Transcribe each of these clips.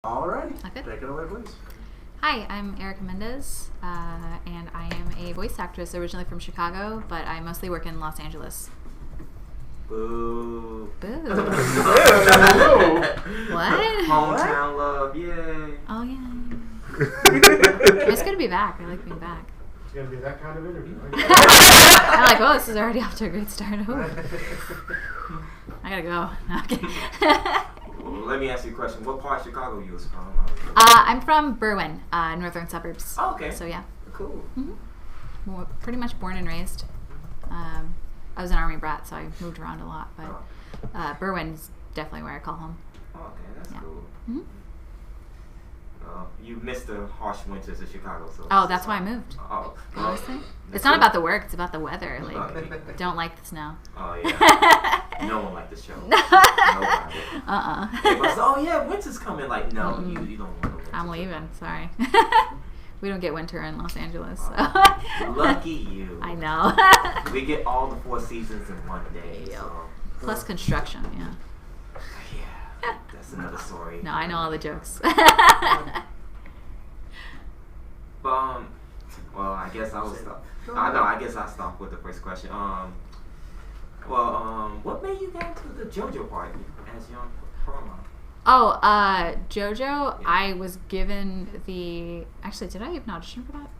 Alrighty, Okay. take it away, please. Hi, I'm Erica Mendez, and I am a voice actress originally from Chicago, but I mostly work in Los Angeles. Boo. Boo. Boo. What? Hometown love, yay. Oh, yeah. It's good to be back. I like being back. It's going to be that kind of interview. I'm like, oh, this is already off to a great start. Oh. I gotta go. No, okay. Well, let me ask you a question. What part of Chicago you was from? I'm from Berwyn, northern suburbs. Oh, okay. So, yeah. Cool. Well, pretty much born and raised. I was an Army brat, so I moved around a lot, but Berwyn's definitely where I call home. Oh, okay, that's cool. Mm-hmm. You missed the harsh winters of Chicago, so. Oh, that's why I moved. Oh, Honestly, it's not about the work; it's about the weather. Like, don't like the snow. Oh yeah. No one liked the show. Nobody. Everybody said, oh yeah, winter's coming. Like, no, you don't want the winter. I'm leaving. Sorry. We don't get winter in Los Angeles. So. Lucky you. I know. We get all the 4 seasons in one day. So. Plus construction. Yeah. Yeah, that's another story. No, I know all the jokes. But well, I guess I will stop. I guess I'll stop with the first question. What made you get into the JoJo party as young promo? Oh, JoJo. Yeah. I was given the. Actually, did I even audition for that?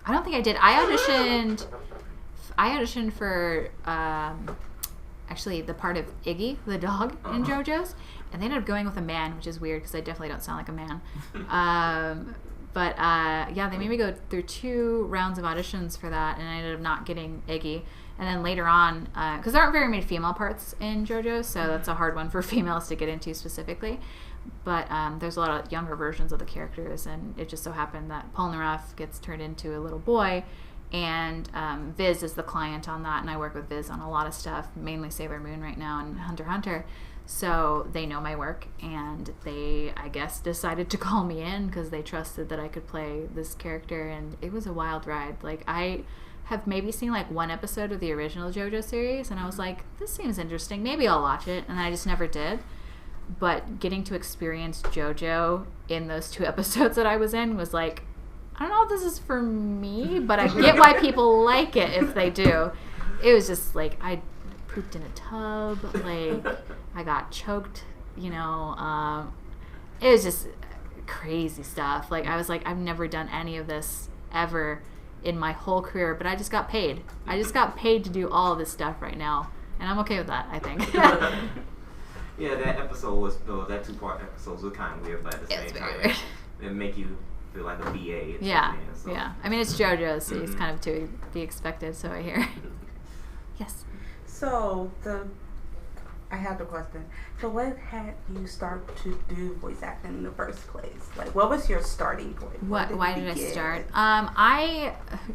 I don't think I did. I auditioned for actually the part of Iggy, the dog, in JoJo's, and they ended up going with a man, which is weird because I definitely don't sound like a man. But yeah, they made me go through 2 rounds of auditions for that, and I ended up not getting Iggy. And then later on, because there aren't very many female parts in JoJo, so that's a hard one for females to get into specifically. But there's a lot of younger versions of the characters, and it just so happened that Polnareff gets turned into a little boy, and Viz is the client on that, and I work with Viz on a lot of stuff, mainly Sailor Moon right now and Hunter x Hunter. So they know my work, and they, I guess, decided to call me in because they trusted that I could play this character, and it was a wild ride. Like, I have maybe seen like 1 episode of the original JoJo series, and I was like, this seems interesting, maybe I'll watch it, and I just never did. But getting to experience JoJo in those 2 episodes that I was in was like, I don't know if this is for me, but I get why people like it if they do. It was just like, I pooped in a tub, like, I got choked, you know, it was just crazy stuff. Like, I was like, I've never done any of this ever in my whole career, but I just got paid. I just got paid to do all of this stuff right now, and I'm okay with that, I think. Yeah, that episode was, that 2-part episodes were kind of weird, but at the same time, weird. It make you feel like a VA. Yeah, so. yeah. I mean, it's JoJo, so it's kind of to be expected, so I hear. Yes. So, I have the question. So, what had you start to do voice acting in the first place? Like, what was your starting point? Why did I start?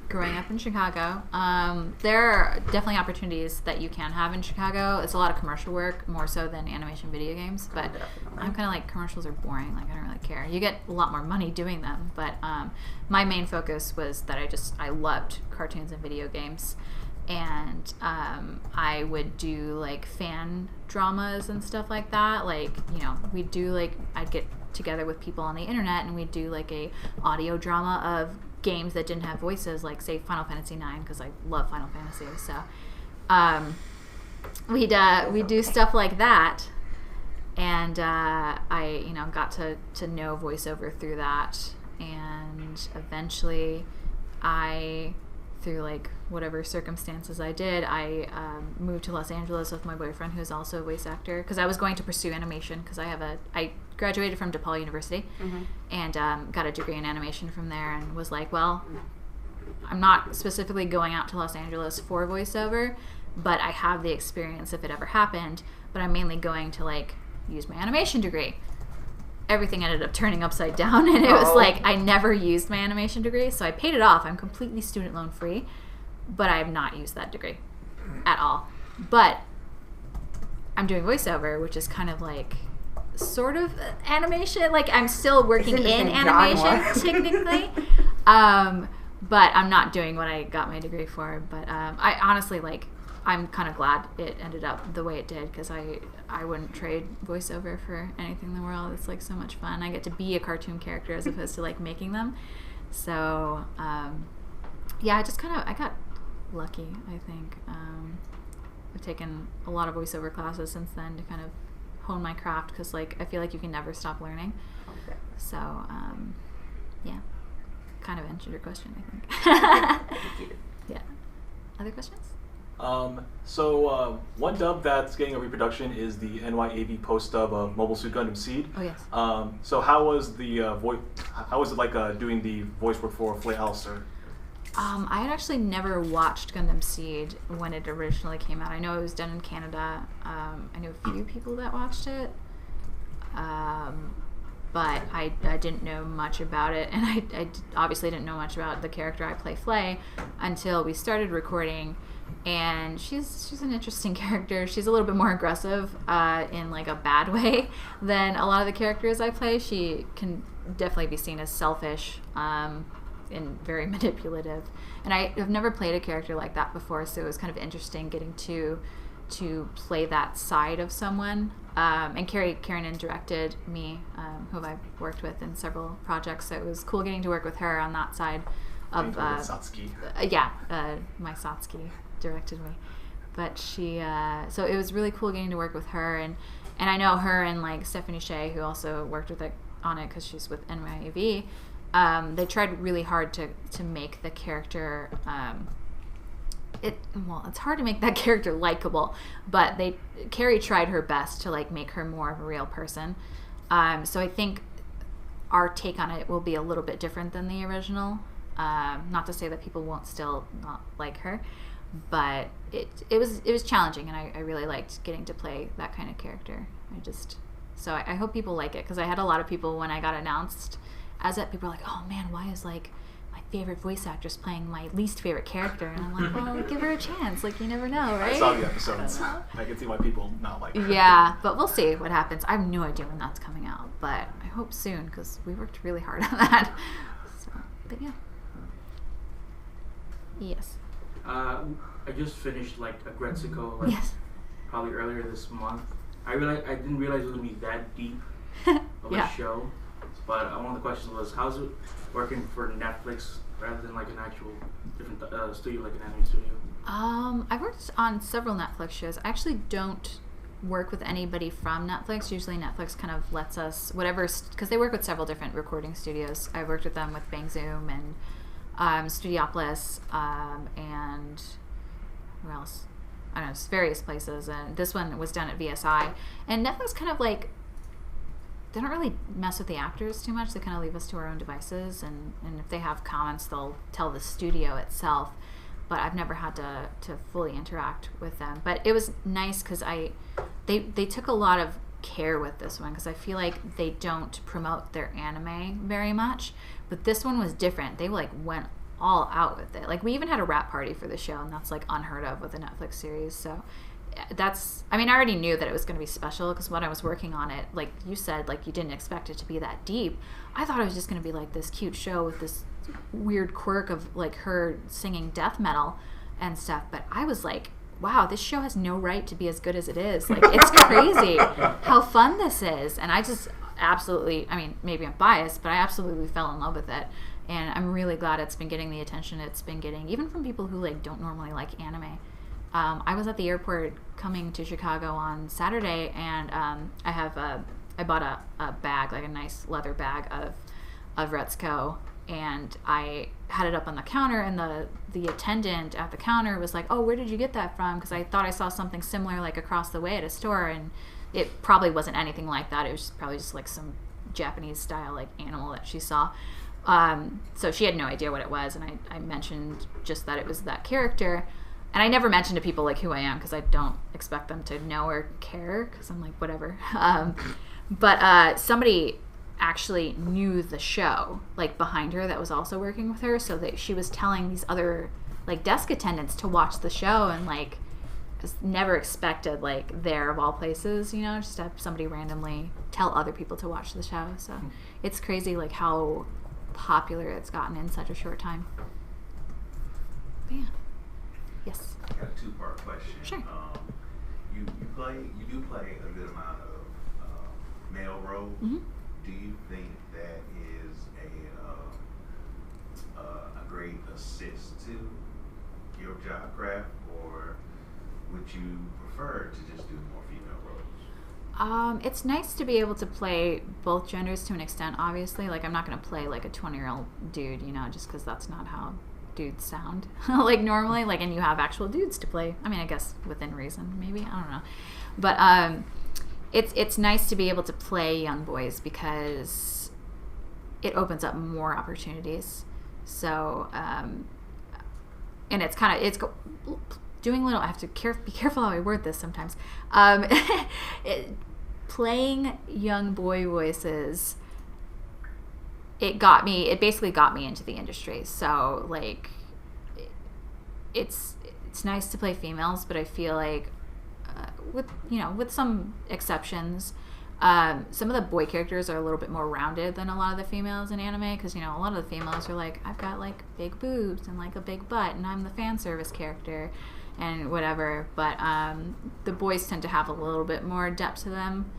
Growing up in Chicago, there are definitely opportunities that you can have in Chicago. It's a lot of commercial work, more so than animation video games, but I'm kind of like, commercials are boring. Like, I don't really care. You get a lot more money doing them, but my main focus was that I loved cartoons and video games. And I would do like fan dramas and stuff like that. Like, you know, we'd do like, I'd get together with people on the internet and we'd do like a audio drama of games that didn't have voices, like say Final Fantasy 9, because I love Final Fantasy. So we'd do stuff like that. And I, you know, got to know voiceover through that. And eventually through like whatever circumstances I did, I moved to Los Angeles with my boyfriend, who's also a voice actor, because I was going to pursue animation, because I graduated from DePaul University and got a degree in animation from there, and was like, well, I'm not specifically going out to Los Angeles for voiceover, but I have the experience if it ever happened, but I'm mainly going to like use my animation degree. Everything ended up turning upside down, and it was like, I never used my animation degree, so I paid it off. I'm completely student loan free, but I have not used that degree at all. But I'm doing voiceover, which is kind of like sort of animation. Like, I'm still working in animation technically, but I'm not doing what I got my degree for. But I honestly, like, I'm kind of glad it ended up the way it did, because I wouldn't trade voiceover for anything in the world. It's like so much fun. I get to be a cartoon character as opposed to like making them. So yeah, I got lucky, I think. I've taken a lot of voiceover classes since then to kind of hone my craft, because like I feel like you can never stop learning. So yeah, kind of answered your question, I think. Yeah. Other questions? So one dub that's getting a reproduction is the NYAV post dub of Mobile Suit Gundam Seed. Oh yes. So how was the how was it like doing the voice work for Flay Alistair? I had actually never watched Gundam Seed when it originally came out. I know it was done in Canada. I knew a few people that watched it, but I didn't know much about it, and I obviously didn't know much about the character I play, Flay, until we started recording. And she's an interesting character. She's a little bit more aggressive in like a bad way than a lot of the characters I play. She can definitely be seen as selfish and very manipulative. And I have never played a character like that before, so it was kind of interesting getting to play that side of someone. And Karen directed me, who I've worked with in several projects, so it was cool getting to work with her on that side of Satsuki. My Satsuki directed me, but she so it was really cool getting to work with her, and I know her and like Stephanie Shea, who also worked with on it because she's with NYAV. They tried really hard to make the character it's hard to make that character likable, but Carrie tried her best to like make her more of a real person. So I think our take on it will be a little bit different than the original. Not to say that people won't still not like her, but it was challenging, and I really liked getting to play that kind of character. So I hope people like it, because I had a lot of people when I got announced as it, people were like, oh man, why is like my favorite voice actress playing my least favorite character? And I'm like, well, give her a chance, like you never know, right? I saw the episodes. I can see why people not like her. Yeah, but we'll see what happens. I have no idea when that's coming out, but I hope soon, because we worked really hard on that. So, but yeah. Yes. I just finished like a Gretzico, like probably earlier this month. I didn't realize it was gonna be that deep of a show. But one of the questions was, how's it working for Netflix rather than like an actual different studio, like an anime studio? I've worked on several Netflix shows. I actually don't work with anybody from Netflix. Usually Netflix kind of lets us whatever, because they work with several different recording studios. I worked with them with Bang Zoom and Studiopolis, and where else? I don't know, just various places. And this one was done at VSI. And Netflix kind of like, they don't really mess with the actors too much. They kind of leave us to our own devices, and if they have comments, they'll tell the studio itself. But I've never had to fully interact with them. But it was nice because they took a lot of care with this one, because I feel like they don't promote their anime very much. But this one was different. They like went all out with it. Like we even had a wrap party for the show, and that's like unheard of with a Netflix series. So I already knew that it was going to be special, because when I was working on it, like you said, like you didn't expect it to be that deep. I thought it was just going to be like this cute show with this weird quirk of like her singing death metal and stuff, but I was like, wow, this show has no right to be as good as it is. Like, it's crazy how fun this is. And I just absolutely, maybe I'm biased, but I absolutely fell in love with it. And I'm really glad it's been getting the attention it's been getting, even from people who like don't normally like anime. I was at the airport coming to Chicago on Saturday, and I bought a bag, like a nice leather bag of Retsuko, and I had it up on the counter, and the attendant at the counter was like, oh, where did you get that from? Because I thought I saw something similar like across the way at a store, and it probably wasn't anything like that. It was probably just like some Japanese style like animal that she saw. So she had no idea what it was, and I mentioned just that it was that character. And I never mention to people like who I am, because I don't expect them to know or care, because I'm like, whatever. But somebody actually knew the show, like behind her, that was also working with her, so that she was telling these other like desk attendants to watch the show, and like just never expected, like there of all places, you know, just to have somebody randomly tell other people to watch the show. So it's crazy like how popular it's gotten in such a short time. But yeah. Yes. I got a two-part question. Sure. You do play a good amount of male roles. Mm-hmm. Do you think that is a great assist to your job craft, or would you prefer to just do more female roles? It's nice to be able to play both genders to an extent, obviously. Like, I'm not going to play, like, a 20-year-old dude, you know, just because that's not how dudes sound, like, normally. Like, and you have actual dudes to play. I mean, I guess within reason, maybe. I don't know. But it's nice to be able to play young boys because it opens up more opportunities. So, and it's kind of, doing little, I have to be careful how I word this sometimes. Playing young boy voices, it basically got me into the industry. So, like, it's nice to play females, but I feel like, with some exceptions, some of the boy characters are a little bit more rounded than a lot of the females in anime, because, a lot of the females are like, I've got, like, big boobs and, like, a big butt, and I'm the fan service character and whatever. But the boys tend to have a little bit more depth to them.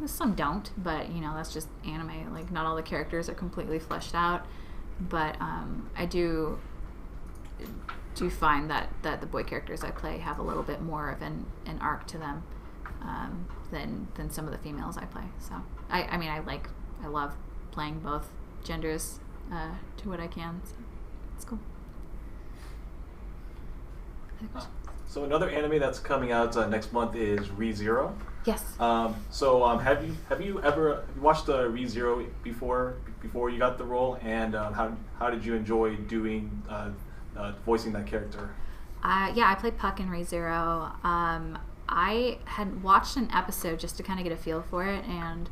Some don't, but, that's just anime. Like, not all the characters are completely fleshed out. But I do find that the boy characters I play have a little bit more of an arc to them than some of the females I play. So I love playing both genders to what I can. So it's cool. So another anime that's coming out next month is ReZero. Yes. Have you ever watched ReZero before you got the role, and how did you enjoy doing voicing that character? Yeah, I played Puck in ReZero. I had watched an episode just to kind of get a feel for it, and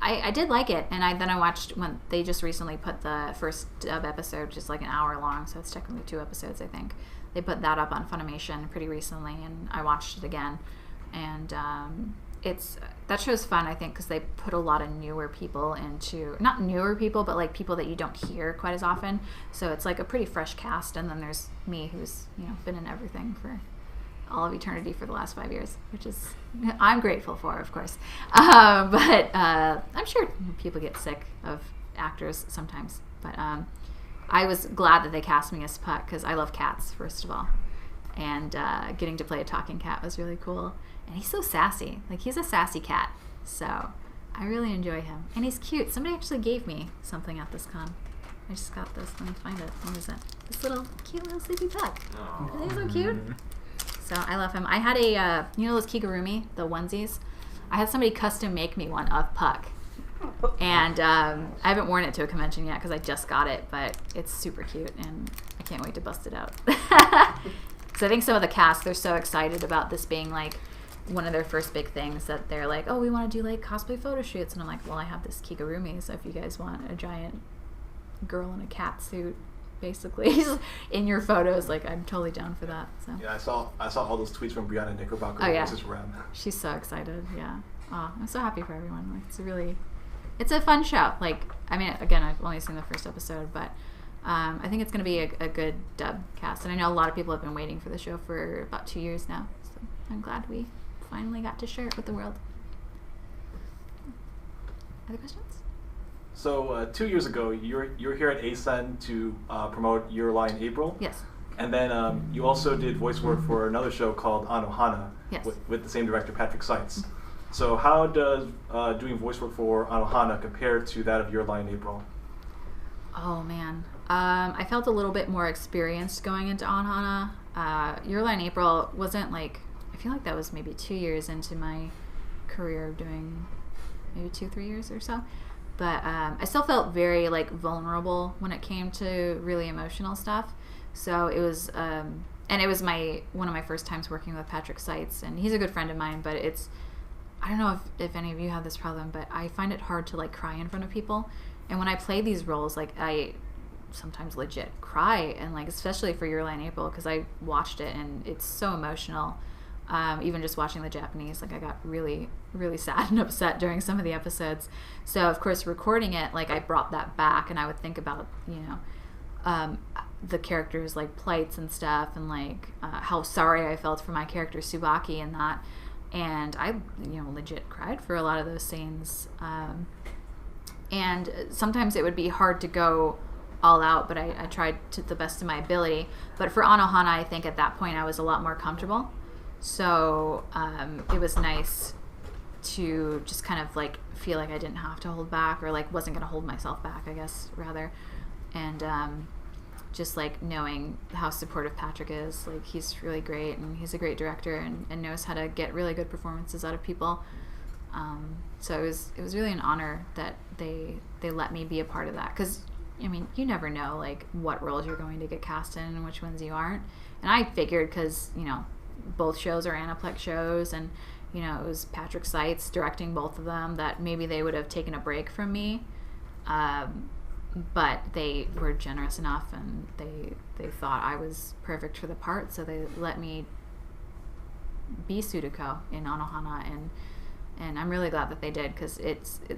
I did like it. And then I watched when they just recently put the first dub episode, just like an hour long, so it's technically 2 episodes, I think. They put that up on Funimation pretty recently, and I watched it again. And that show's fun, I think, because they put a lot of newer people into, not newer people, but like people that you don't hear quite as often. So it's like a pretty fresh cast, and then there's me, who's been in everything for all of eternity for the last 5 years, which is I'm grateful for, of course. But I'm sure people get sick of actors sometimes. But I was glad that they cast me as Puck because I love cats, first of all, and getting to play a talking cat was really cool. And he's so sassy. Like, he's a sassy cat. So I really enjoy him. And he's cute. Somebody actually gave me something at this con. I just got this. Let me find it. What is it? This cute little sleepy Puck. Isn't he so cute? So I love him. I had a, those Kigurumi, the onesies? I had somebody custom make me one of Puck. And I haven't worn it to a convention yet because I just got it. But it's super cute. And I can't wait to bust it out. Because I think some of the cast, they're so excited about this being, like, one of their first big things that they're like, oh, we want to do like cosplay photo shoots, and I'm like, well, I have this Kigurumi, so if you guys want a giant girl in a cat suit basically in your photos, like, I'm totally down for that. So yeah, I saw all those tweets from Brianna Knickerbocker. Oh yeah, just around. She's so excited. Yeah, I'm so happy for everyone. Like, it's a fun show. Like, I mean, again, I've only seen the first episode, but I think it's going to be a good dub cast, and I know a lot of people have been waiting for the show for about 2 years now, so I'm glad we finally got to share it with the world. Other questions? So 2 years ago, you were here at ASEN to promote Your Lie in April. Yes. And then you also did voice work for another show called AnoHana. Yes. With the same director, Patrick Seitz. So how does doing voice work for AnoHana compare to that of Your Lie in April? Oh man, I felt a little bit more experienced going into AnoHana. Your Lie in April wasn't like, I feel like that was maybe 2 years into my career of doing, maybe 2-3 years or so. But I still felt very like vulnerable when it came to really emotional stuff. So it was, and it was one of my first times working with Patrick Seitz, and he's a good friend of mine. But I don't know if any of you have this problem, but I find it hard to like cry in front of people. And when I play these roles, like, I sometimes legit cry, and like, especially for Your Lie in April, because I watched it and it's so emotional. Even just watching the Japanese, like, I got really, really sad and upset during some of the episodes. So of course, recording it, like, I brought that back, and I would think about, the characters' like plights and stuff, and like how sorry I felt for my character Tsubaki and that. And I, legit cried for a lot of those scenes. And sometimes it would be hard to go all out, but I tried to the best of my ability. But for AnoHana, I think at that point I was a lot more comfortable. So it was nice to just kind of like feel like I didn't have to hold back, or like wasn't going to hold myself back, I guess, rather. And just like knowing how supportive Patrick is, like he's really great, and he's a great director, and knows how to get really good performances out of people. So it was really an honor that they let me be a part of that, because I mean, you never know like what roles you're going to get cast in and which ones you aren't. And I figured, because both shows are Aniplex shows, and it was Patrick Seitz directing both of them, that maybe they would have taken a break from me. But they were generous enough, and they thought I was perfect for the part, so they let me be Sudoku in AnoHana, and I'm really glad that they did, because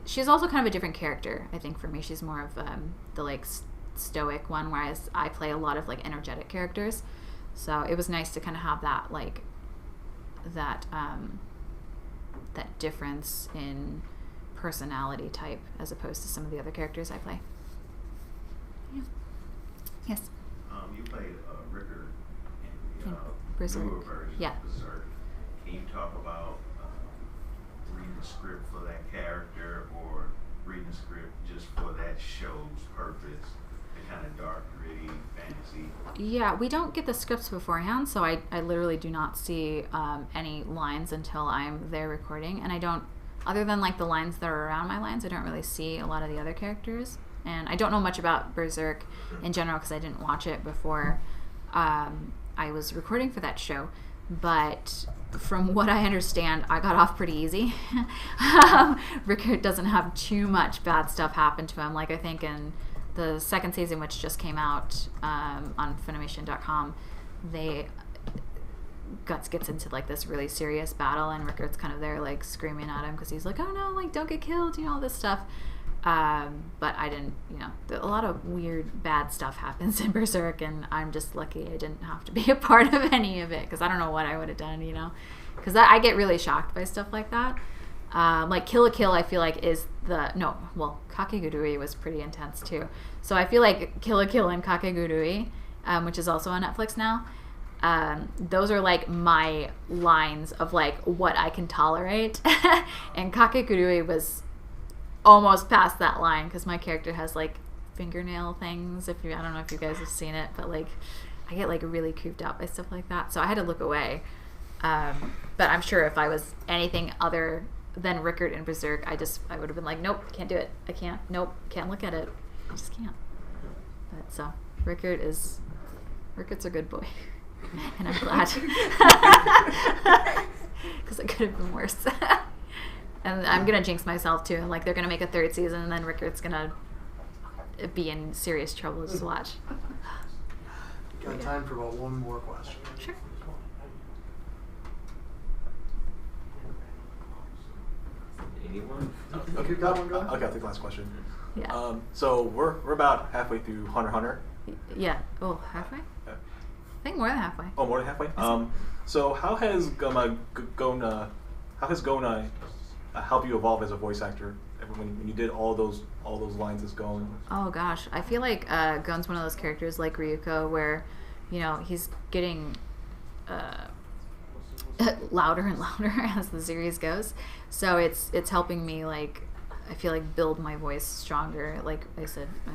she's also kind of a different character. I think for me, she's more of the like stoic one, whereas I play a lot of like energetic characters. So it was nice to kind of have that like that difference in personality type as opposed to some of the other characters I play. Yeah. Yes. You played Ricker in the Berserk. newer version Yeah. of Berserk. Can you talk about reading the script for that character, or reading the script just for that show's purpose, the kind of dark, gritty fantasy? Yeah, we don't get the scripts beforehand, so I literally do not see any lines until I'm there recording, and I don't, other than like the lines that are around my lines, I don't really see a lot of the other characters. And I don't know much about Berserk in general, because I didn't watch it before I was recording for that show. But from what I understand, I got off pretty easy. Rickard doesn't have too much bad stuff happen to him. Like I think in the second season, which just came out on Funimation.com, Guts gets into like this really serious battle, and Rickard's kind of there like screaming at him because he's like, oh no, like don't get killed, all this stuff. But I didn't, a lot of weird, bad stuff happens in Berserk, and I'm just lucky I didn't have to be a part of any of it, because I don't know what I would have done, because I get really shocked by stuff like that. Like Kill la Kill, I feel like Kakegurui was pretty intense too. So I feel like Kill la Kill and Kakegurui, which is also on Netflix now, those are like my lines of like what I can tolerate. And Kakegurui was almost past that line, because my character has like fingernail things. I don't know if you guys have seen it, but like I get like really creeped out by stuff like that, so I had to look away. But I'm sure if I was anything other than Rickard in Berserk, I would have been like, nope, can't do it. I can't. Nope, can't look at it. I just can't. But so Rickard's a good boy, and I'm glad, because it could have been worse. And I'm going to jinx myself too. Like, they're going to make a third season, and then Rickard's going to be in serious trouble. Just watch. Got time for about one more question. Sure. Anyone? Okay, got one going? Okay, I'll take the last question. Yeah. So we're about halfway through Hunter x Hunter. Yeah. Oh, halfway? Yeah. I think more than halfway. Oh, more than halfway? So how has Gona help you evolve as a voice actor when you did all those lines as Gon? Oh gosh, I feel like Gon's one of those characters like Ryuko, where he's getting louder and louder as the series goes. So it's helping me, like, I feel like build my voice stronger. Like I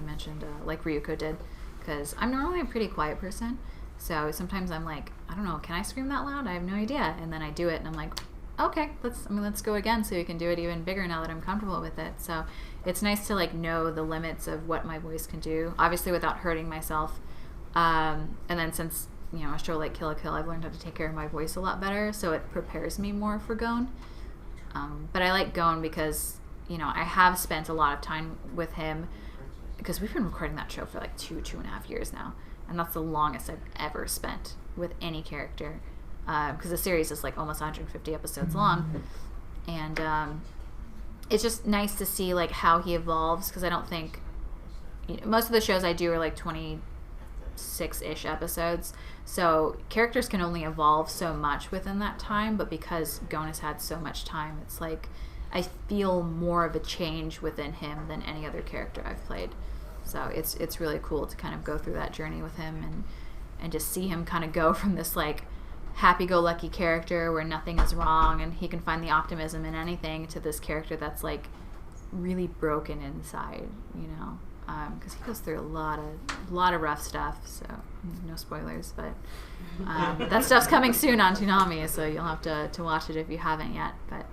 mentioned, like Ryuko did, because I'm normally a pretty quiet person. So sometimes I'm like, I don't know, can I scream that loud? I have no idea. And then I do it, and I'm like, okay, let's go again, so you can do it even bigger now that I'm comfortable with it. So it's nice to like know the limits of what my voice can do, obviously without hurting myself. And then since a show like Kill la Kill, I've learned how to take care of my voice a lot better, so it prepares me more for Gon. But I like Gon because I have spent a lot of time with him, because we've been recording that show for like 2.5 years now, and that's the longest I've ever spent with any character. Because the series is like almost 150 episodes long, and it's just nice to see like how he evolves, because I don't think most of the shows I do are like 27 6-ish episodes. So characters can only evolve so much within that time, but because Gon has had so much time, it's like I feel more of a change within him than any other character I've played. So it's really cool to kind of go through that journey with him and just see him kind of go from this like happy-go-lucky character where nothing is wrong and he can find the optimism in anything to this character that's like really broken inside, you know, because he goes through a lot of rough stuff. So no spoilers, but that stuff's coming soon on Toonami, so you'll have to watch it if you haven't yet. But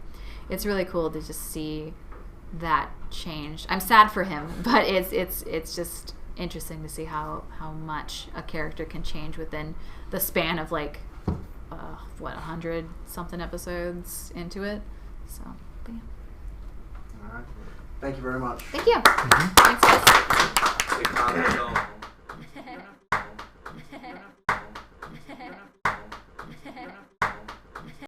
it's really cool to just see that change. I'm sad for him, but it's just interesting to see how much a character can change within the span of like 100 something episodes into it. So but yeah. All right. Thank you very much. Thank you. Mm-hmm. Thanks guys. Big